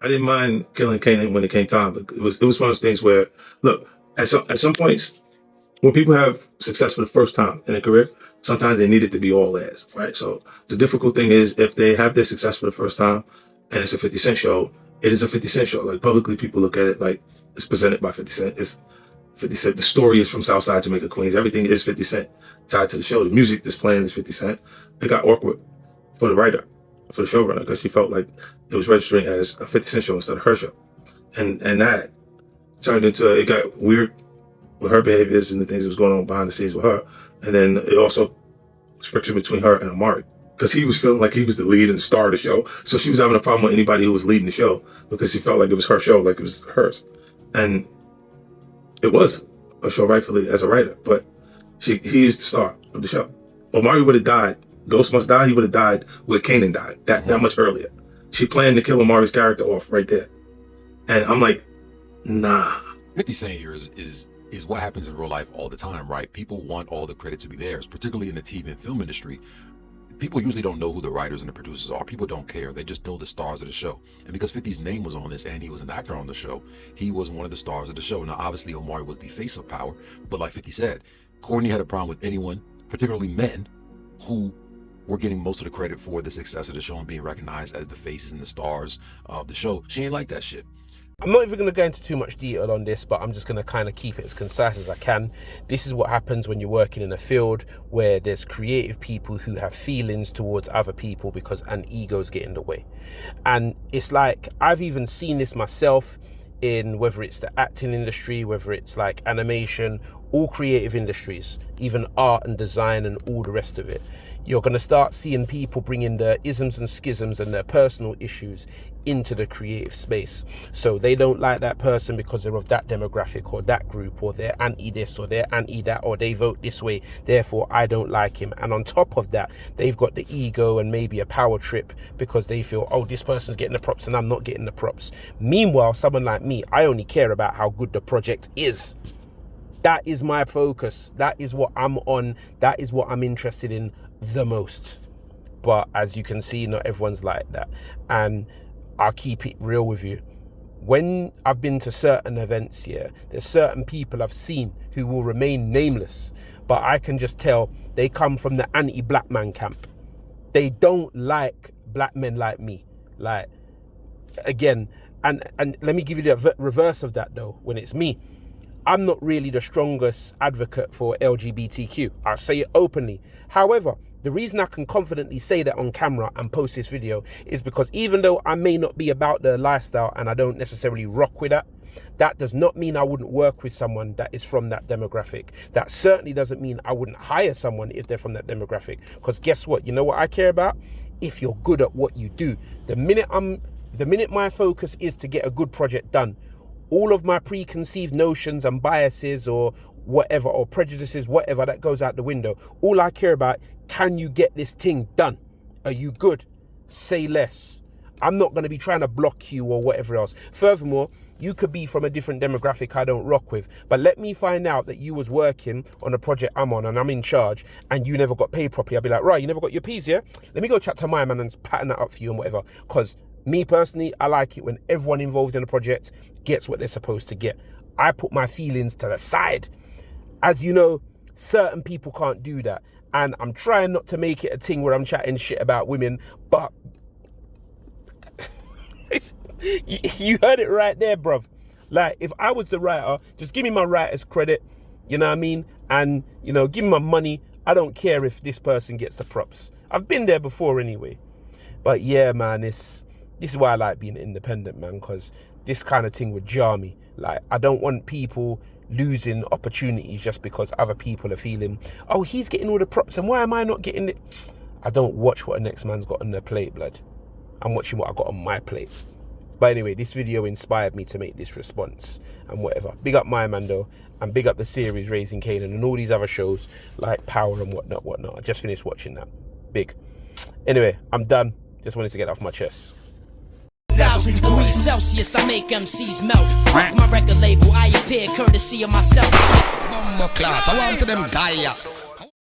I didn't mind killing Kanan when it came time, but it was one of those things where, look, at some points, when people have success for the first time in their career, sometimes they need it to be all theirs, right? So the difficult thing is if they have their success for the first time and it's a 50 Cent show, it is a 50 Cent show. Like publicly, people look at it like it's presented by 50 Cent. It's 50 Cent. The story is from Southside Jamaica, Queens. Everything is 50 Cent tied to the show. The music that's playing is 50 Cent. It got awkward for the writer, for the showrunner, because she felt like it was registering as a 50 Cent show instead of her show. And that turned into, it got weird with her behaviors and the things that was going on behind the scenes with her. And then it also was friction between her and Omari, because he was feeling like he was the lead and the star of the show. So she was having a problem with anybody who was leading the show because she felt like it was her show, like it was hers. And it was a show rightfully as a writer, but he is the star of the show. Omari would have died. Ghost Must Die, he would have died where Kanan died, that much earlier. She planned to kill Omari's character off right there. And I'm like, nah. 50 Cent here is what happens in real life all the time, right? People want all the credit to be theirs, particularly in the TV and film industry. People usually don't know who the writers and the producers are. People don't care. They just know the stars of the show. And because 50's name was on this and he was an actor on the show, he was one of the stars of the show. Now, obviously, Omari was the face of Power, but like 50 said, Courtney had a problem with anyone, particularly men, who were getting most of the credit for the success of the show and being recognized as the faces and the stars of the show. She ain't like that shit. I'm not even going to go into too much detail on this, but I'm just going to kind of keep it as concise as I can. This is what happens when you're working in a field where there's creative people who have feelings towards other people because an egos get in the way. And it's like, I've even seen this myself in whether it's the acting industry, whether it's like animation, all creative industries, even art and design and all the rest of it. You're going to start seeing people bringing their isms and schisms and their personal issues into the creative space. So they don't like that person because they're of that demographic or that group, or they're anti this or they're anti that, or they vote this way, therefore I don't like him. And on top of that, they've got the ego and maybe a power trip because they feel, oh, this person's getting the props and I'm not getting the props. Meanwhile, someone like me, I only care about how good the project is. That is my focus. That is what I'm on. That is what I'm interested in the most. But as you can see, not everyone's like that. And I'll keep it real with you. When I've been to certain events here, there's certain people I've seen who will remain nameless, but I can just tell they come from the anti-black man camp. They don't like black men like me. Like, again, and let me give you the reverse of that though. When it's me, I'm not really the strongest advocate for LGBTQ. I'll say it openly. However, the reason I can confidently say that on camera and post this video is because even though I may not be about the lifestyle and I don't necessarily rock with that, that does not mean I wouldn't work with someone that is from that demographic. That certainly doesn't mean I wouldn't hire someone if they're from that demographic. Because guess what? You know what I care about? If you're good at what you do. The minute my focus is to get a good project done, all of my preconceived notions and biases or whatever, or prejudices, whatever, that goes out the window. All I care about, can you get this thing done? Are you good? Say less. I'm not going to be trying to block you or whatever else. Furthermore, you could be from a different demographic I don't rock with, but let me find out that you was working on a project I'm on and I'm in charge and you never got paid properly. I'll be like, right, you never got your P's, yeah? Let me go chat to my man and pattern that up for you and whatever. Because me personally, I like it when everyone involved in the project gets what they're supposed to get. I put my feelings to the side. As you know, certain people can't do that. And I'm trying not to make it a thing where I'm chatting shit about women, but you heard it right there, bruv. Like, if I was the writer, just give me my writer's credit, you know what I mean? And, you know, give me my money. I don't care if this person gets the props. I've been there before anyway. But yeah, man, this is why I like being independent, man, because this kind of thing would jar me. Like, I don't want people losing opportunities just because other people are feeling, oh, he's getting all the props and why am I not getting it? I don't watch what the next man's got on their plate, blood. I'm watching what I got on my plate. But anyway, this video inspired me to make this response and whatever. Big up my man though, and big up the series Raising Kanan and all these other shows like Power and whatnot. I just finished watching that. Big. Anyway, I'm done. Just wanted to get off my chest. 1,000 degrees Celsius, I make MCs melt. Fuck my record label, I appear courtesy of myself. Bumbo clot, I want to them die.